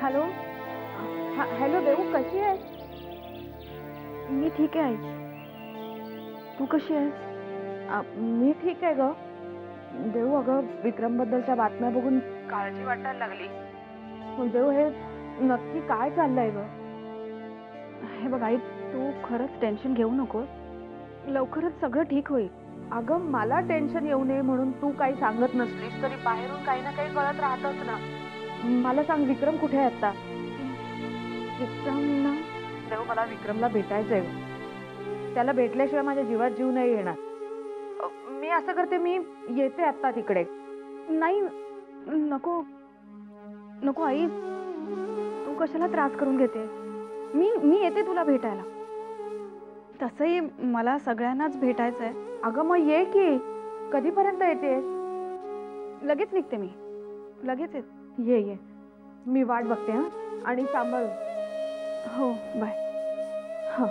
Hello. Hello देऊ, कशी आहेस? मी ठीक आहे आई. तू कशी आहेस? मी ठीक आहे ग. देऊ, अगं विक्रम बद्दलच्या बातम्या बघून काळजी वाटायला लागली. मग देऊ, हे नक्की काय चाललंय ग? हे बघ आई, तू खरंच टेन्शन घेऊ नकोस. लवकरच सगळं ठीक होईल. अगं मला टेन्शन येऊ नये म्हणून तू काही सांगत नसलीस तरी बाहेरून काही ना काही कळत राहतच ना. मला सांग, विक्रम कुठे आहे आता? विक्रमला? देऊ, मला विक्रमला भेटायचंय. त्याला भेटल्याशिवाय माझ्या जीवात जीव नाही येणार. मी असं करते, मी येते आता तिकडे. नाही, नको नको आई, तू कशाला त्रास करून घेते? मी येते तुला भेटायला. तसंही मला सगळ्यांनाच भेटायचंय. अगं मग ये की. कधीपर्यंत येते? लगेच निघते मी, लगेच येते. ये, मी वाट बघते. हा, आणि सांभाळ. हो, बाय. हा.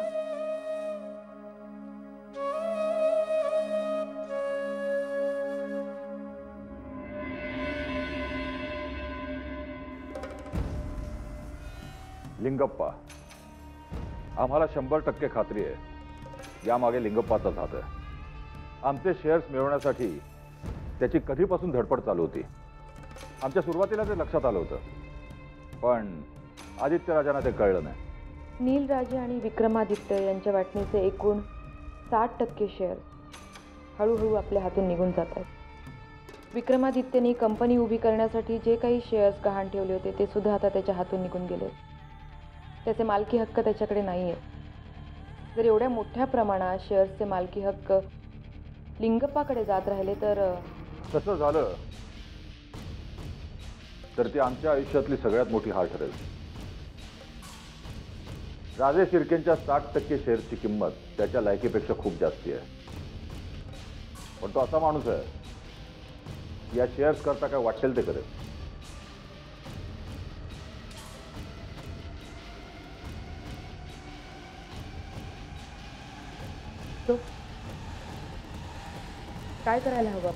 लिंगप्पा, आम्हाला 100% खात्री आहे यामागे लिंगप्पाचाच हात आहे. आमचे शेअर्स मिळवण्यासाठी त्याची कधीपासून धडपड चालू होती. आमच्या सुरुवातीला ते लक्षात आलं होतं, पण आदित्य राजांना ते कळलं नाही. नीलराजे आणि विक्रमादित्य यांच्या वाटणीचे एकूण 60% शेअर हळूहळू आपल्या हातून निघून जात आहेत. विक्रमादित्यने कंपनी उभी करण्यासाठी जे काही शेअर्स गहाण ठेवले होते ते सुद्धा आता त्याच्या हातून निघून गेले. त्याचे मालकी हक्क त्याच्याकडे नाही आहेत. जर एवढ्या मोठ्या प्रमाणात शेअर्सचे मालकी हक्क लिंगप्पाकडे जात राहिले तर तसं झालं तर ती आमच्या आयुष्यातली सगळ्यात मोठी हार ठरेल. राजे शिर्केंच्या 60% शेअर्सची किंमत त्याच्या लायकीपेक्षा खूप जास्ती आहे. पण तो असा माणूस आहे, या शेअर्स करता काय वाटेल ते करेल. तो काय करायला हवं?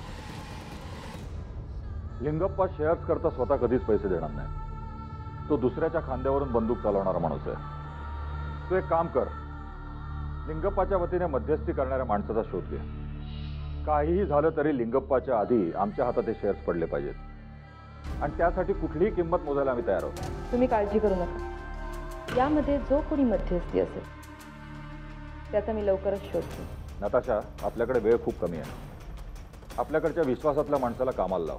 लिंगप्पा शेअर्स करता स्वतः कधीच पैसे देणार नाही. तो दुसऱ्याच्या खांद्यावरून बंदूक चालवणारा माणूस आहे. तू एक काम कर, लिंगप्पाच्या वतीने मध्यस्थी करणाऱ्या माणसाचा शोध घे. काहीही झालं तरी लिंगप्पाच्या आधी आमच्या हातात हे शेअर्स पडले पाहिजेत, आणि त्यासाठी कुठलीही किंमत मोजायला आम्ही तयार आहोत. तुम्ही काळजी करू नका. यामध्ये जो कोणी मध्यस्थी असेल त्याचा मी लवकरच शोध घेईन. नताशा, आपल्याकडे वेळ खूप कमी आहे. आपल्याकडच्या विश्वासातल्या माणसाला कामाला लाव.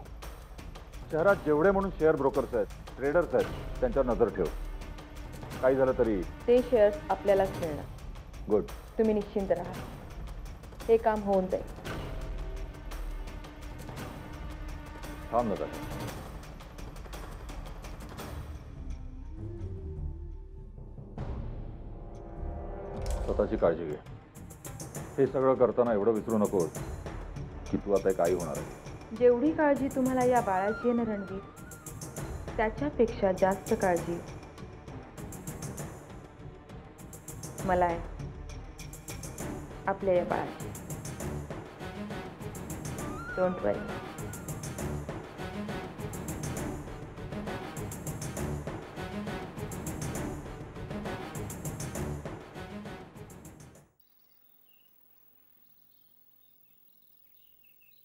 शहरात जेवढे म्हणून शेअर ब्रोकर्स आहेत, ट्रेडर्स आहेत, त्यांच्यावर नजर ठेव. काही झालं तरी ते शेअर्स आपल्यालाच मिळणार. गुड. तुम्ही निश्चिंत राहा, हे काम होऊन जाईल. थांब नताशा. स्वतःची काळजी घे. हे सगळं करताना एवढं विसरू नकोस की तू आता एक आई होणार आहे. जेवढी काळजी तुम्हाला या बाळाची आहे ना रणवीर, त्याच्यापेक्षा जास्त काळजी मला आहे आपल्या या बाळाची. डोंट वरी.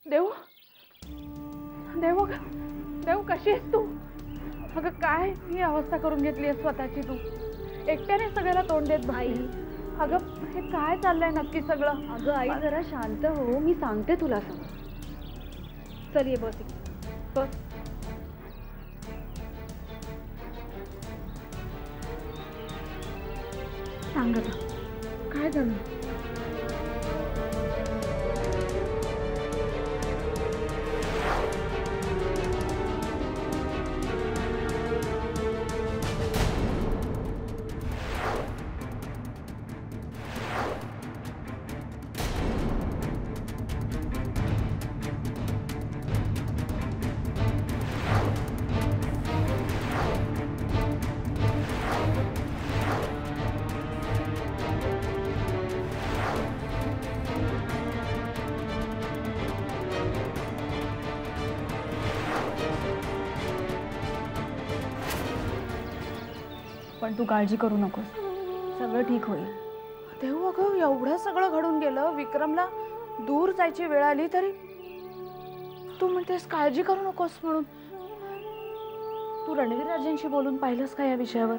देऊ, देऊ, देऊ, कशी आहेस तू? अगं काय ही अवस्था करून घेतली आहे स्वतःची तू? एकट्याने सगळ्याला तोंड देत भाई. अगं हे काय चाललंय नक्की सगळं? अगं आई जरा शांत हो, मी सांगते तुला सगळं. चल ये बस. बस. सांग आता काय झालं? पण तू काळजी करू नकोस, सगळं ठीक होईल. देऊ अगं, एवढं सगळं घडून गेलं, विक्रमला दूर जायची वेळ आली तरी तू म्हणतेस काळजी करू नकोस म्हणून. तू रणवीर राजेंशी बोलून पाहिलंस का या विषयावर?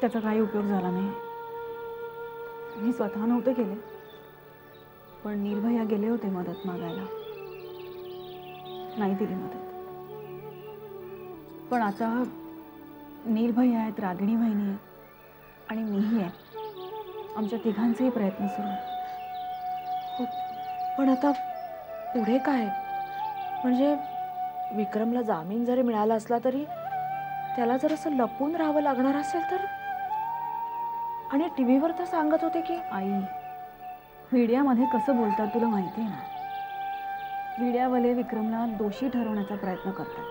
त्याचा काही उपयोग झाला नाही. मी स्वतः नव्हते केले, पण नील भैया गेले होते मदत मागायला, नाही दिली मदत. पण आता नील भैया आहेत, रागिणी वहिनी आहे आणि मीही आहे. आमच्या तिघांचेही प्रयत्न सुरू आहेत. पण आता पुढे काय? म्हणजे विक्रमला जामीन जरी मिळाला असला तरी त्याला जर असं लपून राहावं लागणार असेल तर? आणि टीव्हीवर तर सांगत होते की आई, मीडियामध्ये कसं बोलतात तुला माहिती आहे ना. मीडियावाले विक्रमला दोषी ठरवण्याचा प्रयत्न करतात,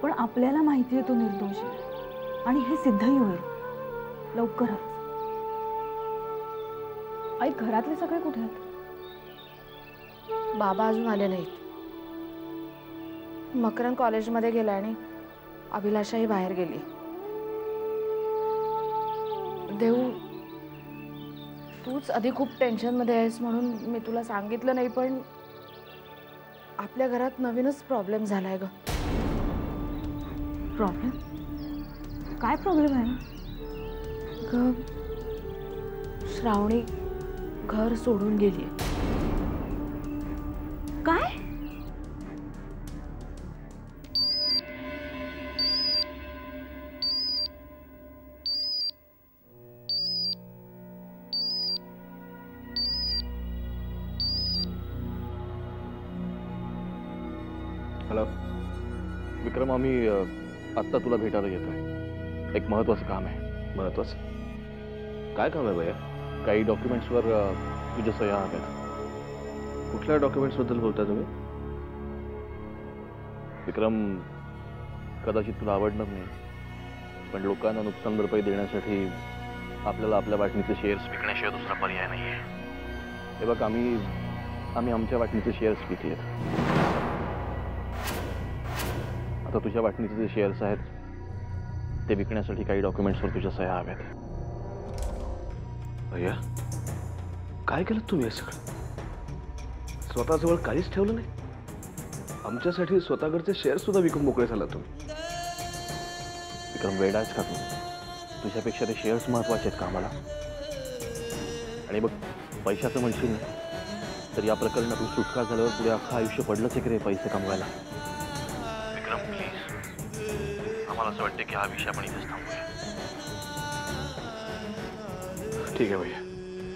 पण आपल्याला माहिती आहे तो निर्दोष आहे आणि हे सिद्धही होईल लवकरच. आई, घरातले सगळे कुठे आहेत? बाबा अजून आले नाहीत. मकरन कॉलेजमध्ये गेला आणि अभिलाषाही बाहेर गेली. देऊ, तूच आधी खूप टेन्शनमध्ये आहेस म्हणून मी तुला सांगितलं नाही, पण आपल्या घरात नवीनच प्रॉब्लेम झालाय ग. प्रॉब्लेम? काय प्रॉब्लेम आहे? ग, श्रावणी घर सोडून गेली. काय? हॅलो विक्रम, आम्ही आत्ता तुला भेटायला येतोय. एक महत्त्वाचं काम आहे. महत्वाचं काय काम आहे भैया? काही डॉक्युमेंट्सवर तुझ्या सह्या हव्यात. कुठल्या डॉक्युमेंट्सबद्दल बोलता तुम्ही? विक्रम, कदाचित तुला आवडणार नाही, पण लोकांना नुकसान भरपाई देण्यासाठी आपल्याला आपल्या वाटणीचे शेअर्स विकण्याशिवाय दुसरा पर्याय नाही आहे. हे बघ, आम्ही आमच्या वाटणीचे शेअर्स विकले आहेत. आता तुझ्या वाटणीचे जे शेअर्स आहेत ते विकण्यासाठी काही डॉक्युमेंट्सवर तुझ्या सह्या हव्यात. भैया, काय केलं तुम्ही हे सगळं? स्वतःजवळ काहीच ठेवलं नाही. आमच्यासाठी स्वतःकडचे शेअर सुद्धा विकून मोकळे झाला तुम्ही. विक्रम, वेडाच का तू? तुझ्यापेक्षा ते शेअर्स महत्वाचे आहेत का आम्हाला? आणि बघ, पैशाचं म्हणशील ना तर या प्रकरणातून सुटका झाल्यावर पुढे अख्खं आयुष्य पडलंच आहे की रे पैसे कमवायला. विक्रम, प्लीज, आम्हाला असं वाटतं की हा विषय आपण इथेच थांबूया. ठीक आहे भैया,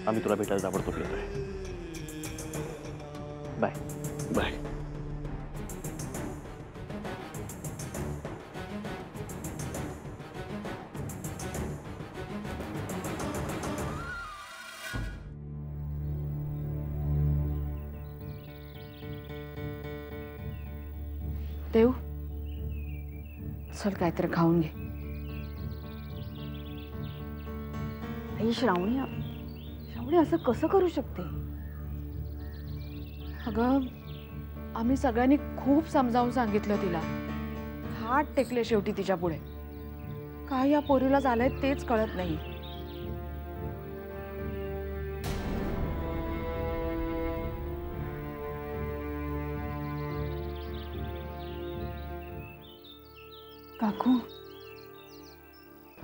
आम्ही तुला भेटायला ताबडतोब येतोय. Bye bye. देऊ, चल काहीतरी खाऊन घे. आई, श्रावणी असं कसं करू शकते? अगं, आम्ही सगळ्यांनी खूप समजावून सांगितलं तिला. हात टेकले शेवटी तिच्या पुढे. काय या पोरीला झालंय तेच कळत नाही. काकू,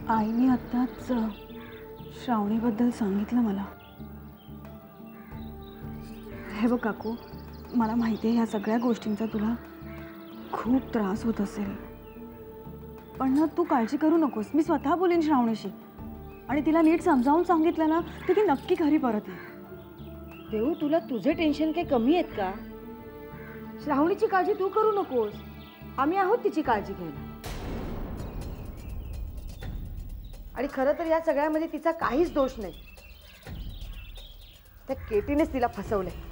आईने आत्ताच श्रावणीबद्दल सांगितलं मला. हे बघ काकू, मला माहिती आहे ह्या सगळ्या गोष्टींचा तुला खूप त्रास होत असेल, पण ना तू काळजी करू नकोस. मी स्वतः बोलीन श्रावणीशी आणि तिला नीट समजावून सांगितलं ना तर ती नक्की घरी परत येईल. देऊ, तुला तुझे टेन्शन काही कमी आहेत का? श्रावणीची काळजी तू करू नकोस, आम्ही आहोत तिची काळजी घ्यायला. आणि खरं तर या सगळ्यामध्ये तिचा काहीच दोष नाही. त्या केटीनेच तिला फसवलंय.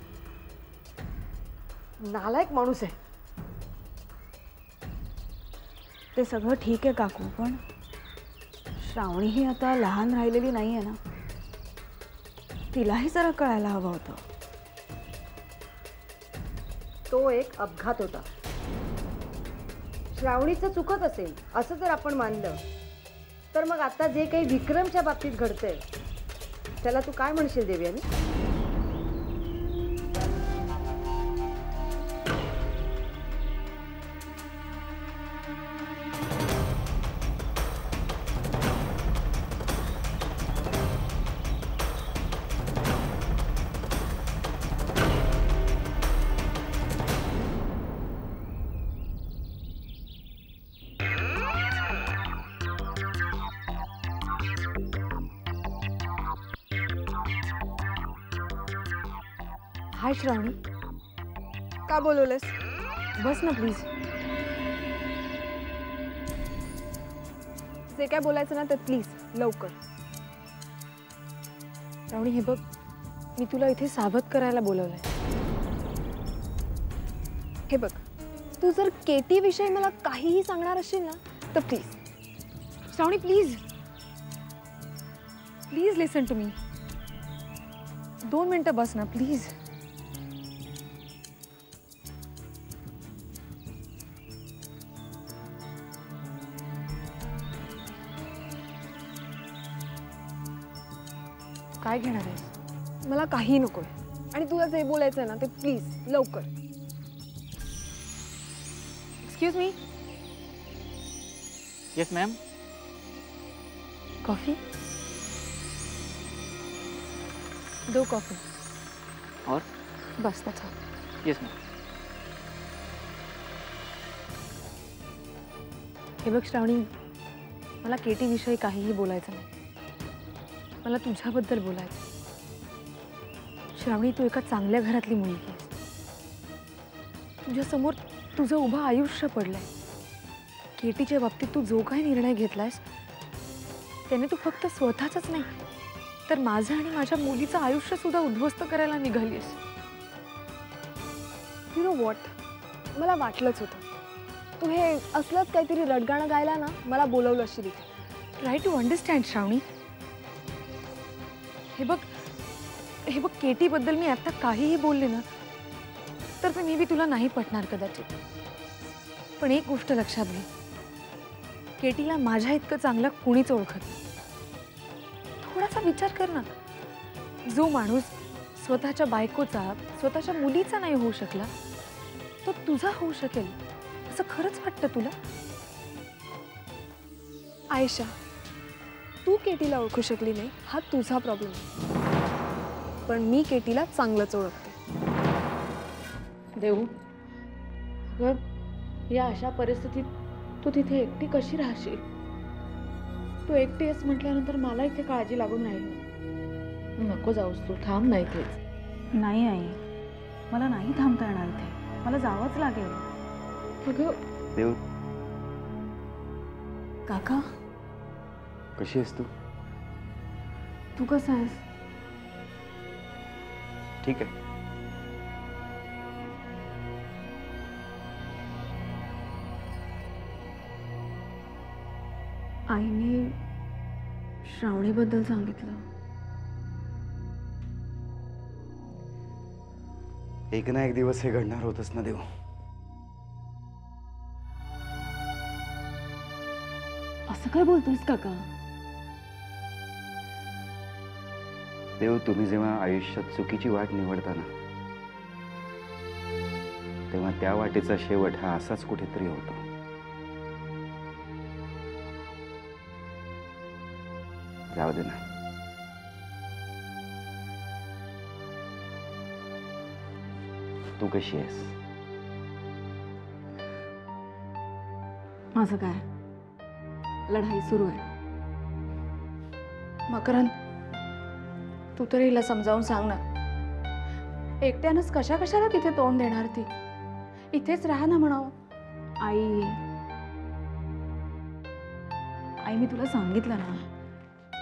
नालायक माणूस आहे. ते सगळं ठीक आहे काकू, पण श्रावणी ही आता लहान राहिलेली नाही आहे ना. तिलाही जरा कळायला हवं होतं. तो एक अपघात होता. श्रावणीचं चुकत असेल असं जर आपण मानलं तर मग आता जे काही विक्रमच्या बाबतीत घडतंय त्याला तू काय म्हणशील देवयानी? हाय श्रावणी, का बोलवलंस? बस ना प्लीज. जे काय बोलायचं ना ते प्लीज लवकर. श्रावणी हे बघ, मी तुला इथे सावध करायला बोलवलंय. हे बघ, तू जर केटी विषयी मला काहीही सांगणार असशील ना तर please. Shravani please, please listen to me. 2 मिनिटं बस ना प्लीज. काय घेणार आहेस? मला काही नकोय आणि तुला जे बोलायचं आहे ना ते प्लीज लवकर. Excuse me. Yes ma'am. Coffee दो. कॉफी और बस that's all. Yes ma'am. हे बघ श्रावणी, मला केटी विषयी काहीही बोलायचं नाही. मला तुझ्याबद्दल बोलायचं. श्रावणी, तू एका चांगल्या घरातली मुलगी आहेस. तुझ्यासमोर तुझं उभं आयुष्य पडलंय. केटीच्या बाबतीत तू जो काही निर्णय घेतलायस त्याने तू फक्त स्वतःच नाही तर माझं आणि माझ्या मुलीचं आयुष्य सुद्धा उद्ध्वस्त करायला निघालीस. यू नो वॉट, मला वाटलंच होतं तू हे असलंच काहीतरी रडगाणं गायला ना मला बोलवलं असशील इथे. ट्राय टू अंडरस्टँड श्रावणी. हे बघ केटीबद्दल मी आता काहीही बोलले ना तर ते मे बी तुला नाही पटणार कदाचित. पण एक गोष्ट लक्षात घे, केटीला माझ्या इतकं चांगलं कुणीच ओळखत नाही. थोडासा विचार कर ना. जो माणूस स्वतःच्या बायकोचा, स्वतःच्या मुलीचा नाही होऊ शकला तो तुझा होऊ शकेल असं खरंच वाटतं तुला? आयशा, तू केटीला ओळखू शकली नाही हा तुझा प्रॉब्लेम आहे. पण मी केटीला चांगलंच ओळखते. देऊ, अगं या अशा परिस्थितीत तू तिथे एकटी कशी राहशील? तू एकटी आहेस म्हटल्यानंतर मला इथे काळजी लागून राहील. नको जाऊस, तू थांब ना इथेच. नाही आई, मला नाही थांबता येणार इथे. मला जावंच लागेल. अगं देव, काका, कशी आहेस तू? तू कसा आहेस? ठीक आहे. आईने श्रावणीबद्दल सांगितलं. एक ना एक दिवस हे घडणार होतच ना देव. असं काय बोलतोस काका? देव, तुम्ही जेव्हा आयुष्यात चुकीची वाट निवडता ना तेव्हा त्या वाटेचा शेवट हा असाच कुठेतरी होतो. जाऊ दे ना. तू कशी आहेस? माझं काय, लढाई सुरू आहे. मकरंद, तू तरी हिला समजावून सांग ना. एकट्यानंच कशा कशाला तिथे तोंड देणार ती? इथेच राहा ना म्हणावं. आई, मी तुला सांगितलं ना,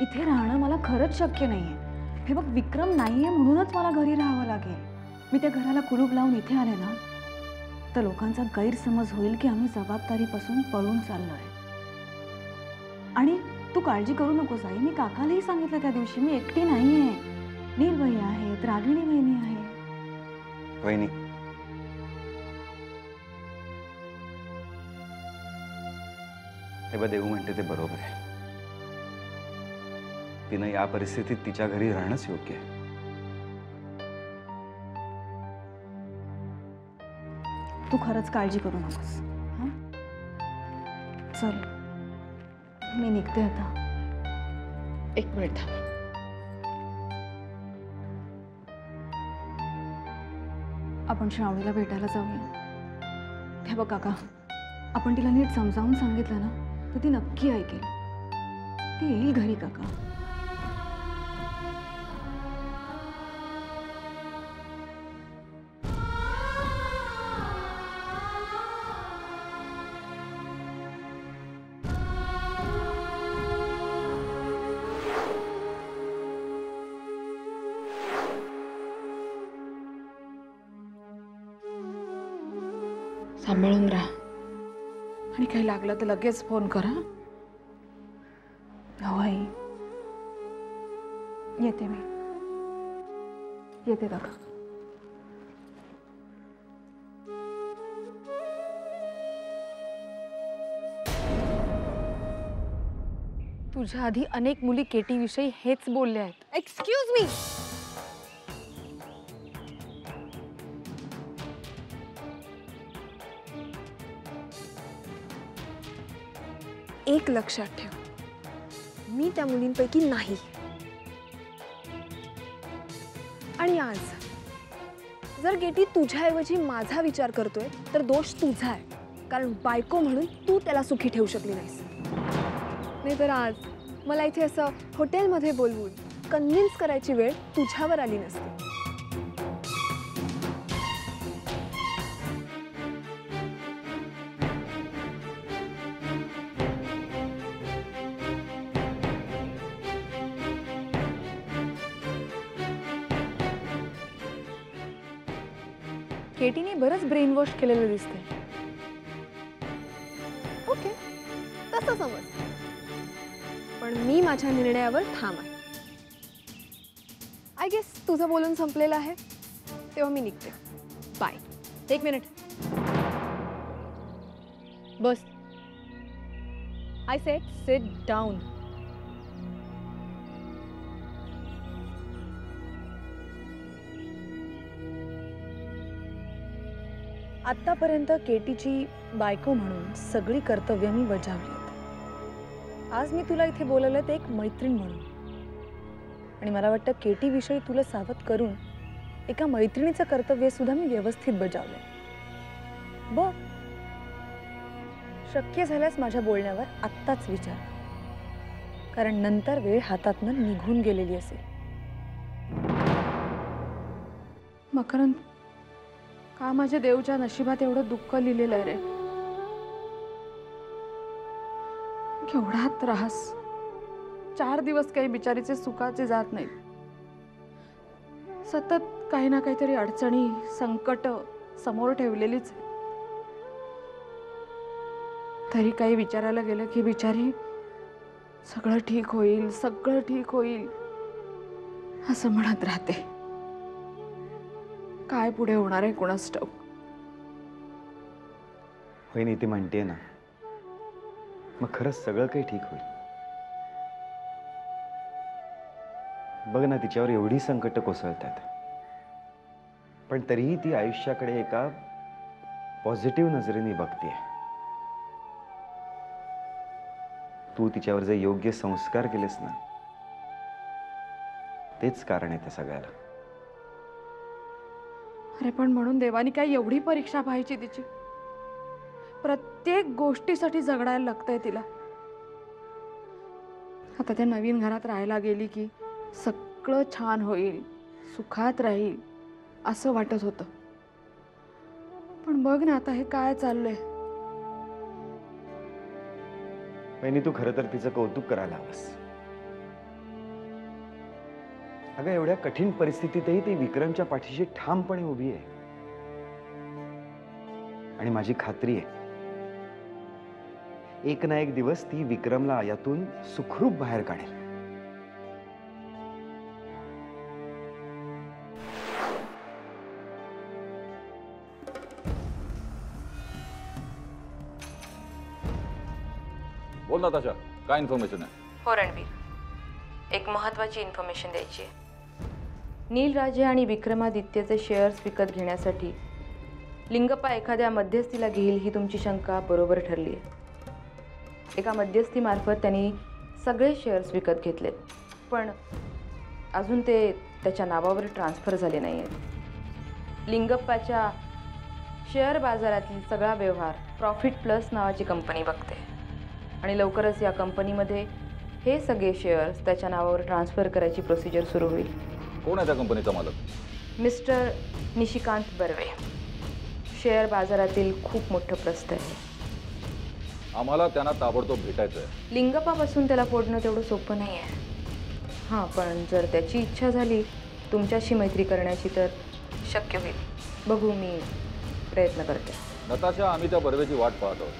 इथे राहणं मला खरंच शक्य नाहीये. हे बघ, विक्रम नाहीये म्हणूनच मला घरी राहावं लागेल. मी त्या घराला कुलूप लावून इथे आले ना तर लोकांचा गैरसमज होईल की आम्ही जबाबदारीपासून पळून चाललोय. आणि तू काळजी करू नकोस आई, मी काकालाही सांगितलं त्या दिवशी, मी एकटी नाहीये. नीलबाई आहेत, रागिणी बहिणी आहे. वहिनी, हे बघ, देऊ म्हणते ते बरोबर आहे. तिनं या परिस्थितीत तिच्या घरी राहणंच योग्य आहे. तू खरंच काळजी करू नकोस. हां, चल मी निघते आता. एक मिनिट थांब. आपण श्रावणीला भेटायला जाऊया. हे बघ काका, आपण तिला नीट समजावून सांगितलं ना तर ती नक्की ऐकेल. ती येईल घरी काका. सांभाळून राहा आणि काही लागलं तर लगेच फोन करा. हो आई, येते मी. येते काका. तुझ्या आधी अनेक मुली केटी विषयी हेच बोलल्या आहेत. Excuse me. एक लक्षात ठेव, मी त्या मुलींपैकी नाही. आणि आज जर केटी तुझ्याऐवजी माझा विचार करतोय तर दोष तुझा आहे, कारण बायको म्हणून तू त्याला सुखी ठेवू शकली नाहीस. नाहीतर आज मला इथे असं हॉटेलमध्ये बोलवून कन्व्हिन्स करायची वेळ तुझ्यावर आली नसते. केटीने बरंच ब्रेन वॉश केलेलं दिसतंय. ओके, तसं समज, पण मी माझ्या निर्णयावर ठाम आहे. आय गेस तुझं बोलून संपलेलं आहे, तेव्हा मी निघते. बाय. एक minute bus. I said sit down. आतापर्यंत केटीची बायको म्हणून सगळी कर्तव्य मी बजावली आहेत. आज मी तुला इथे बोलवलं ते एक मैत्रीण म्हणून, आणि मला वाटतं केटीविषयी तुला सावध करून एका मैत्रिणीचं कर्तव्य सुद्धा मी व्यवस्थित बजावलंय. बघ, शक्य झाल्यास माझ्या बोलण्यावर आत्ताच विचार, कारण नंतर वेळ हातातनं निघून गेलेली असेल. मकरंद, का माझ्या देवच्या नशिबात एवढं दुःख लिहिलेलं आहे रे? केवढा त्रास. 4 दिवस काही बिचारीचे सुखाचे जात नाहीत. सतत काही ना काहीतरी अडचणी, संकट समोर ठेवलेलीच. तरी काही विचारायला गेलं की बिचारी सगळं ठीक होईल, सगळं ठीक होईल असं म्हणत राहते. काय पुढे होणार आहे कोणास ठाऊक. होईन ती म्हणते ना, मग खरंच सगळं काही ठीक होईल. बघ ना, तिच्यावर एवढी संकट कोसळतात, पण तरीही ती आयुष्याकडे एका पॉझिटिव्ह नजरेने बघते. तू तिच्यावर जे योग्य संस्कार केलेस ना, तेच कारण आहे त्या सगळ्याला. अरे पण म्हणून देवानी काय एवढी परीक्षा पाहायची तिची? प्रत्येक गोष्टीसाठी झगडायला लागतंय तिला. आता त्या नवीन घरात राहायला गेली की सगळं छान होईल, सुखात राहील असं वाटत होतं. पण बघ ना आता हे काय चाललंय. वहिनी, तू खरं तर तिचं कौतुक करायला हवंस. अगं, एवढ्या कठीण परिस्थितीतही ती विक्रमच्या पाठीशी ठामपणे उभी आहे. आणि माझी खात्री आहे, एक ना एक दिवस ती विक्रमला यातून सुखरूप बाहेर काढेल. बोल नताशा, काय इन्फॉर्मेशन आहे? हो रणवीर, एक महत्त्वाची इन्फॉर्मेशन द्यायची आहे. नीलराजे आणि विक्रमादित्यचे शेअर्स विकत घेण्यासाठी लिंगप्पा एखाद्या मध्यस्थीला घेईल ही तुमची शंका बरोबर ठरली आहे. एका मध्यस्थीमार्फत त्यांनी सगळे शेअर्स विकत घेतलेत, पण अजून ते त्याच्या नावावर ट्रान्स्फर झाले नाही आहेत. लिंगप्पाच्या शेअर बाजारातील सगळा व्यवहार प्रॉफिट प्लस नावाची कंपनी बघते आणि लवकरच या कंपनीमध्ये हे सगळे शेअर्स त्याच्या नावावर ट्रान्सफर करायची प्रोसिजर सुरू होईल. कोण आहे त्या कंपनीचा मालक? मिस्टर निशिकांत बर्वे. शेअर बाजारातील खूप मोठं प्रस्थ आहे. आम्हाला त्यांना ताबडतोब भेटायचं आहे. लिंगप्पापासून त्याला फोडणं तेवढं सोपं नाही आहे. हां, पण जर त्याची इच्छा झाली तुमच्याशी मैत्री करण्याची तर शक्य होईल. बघू, मी प्रयत्न करते. नताशा, आम्ही त्या बर्वेची वाट पाहत आहोत.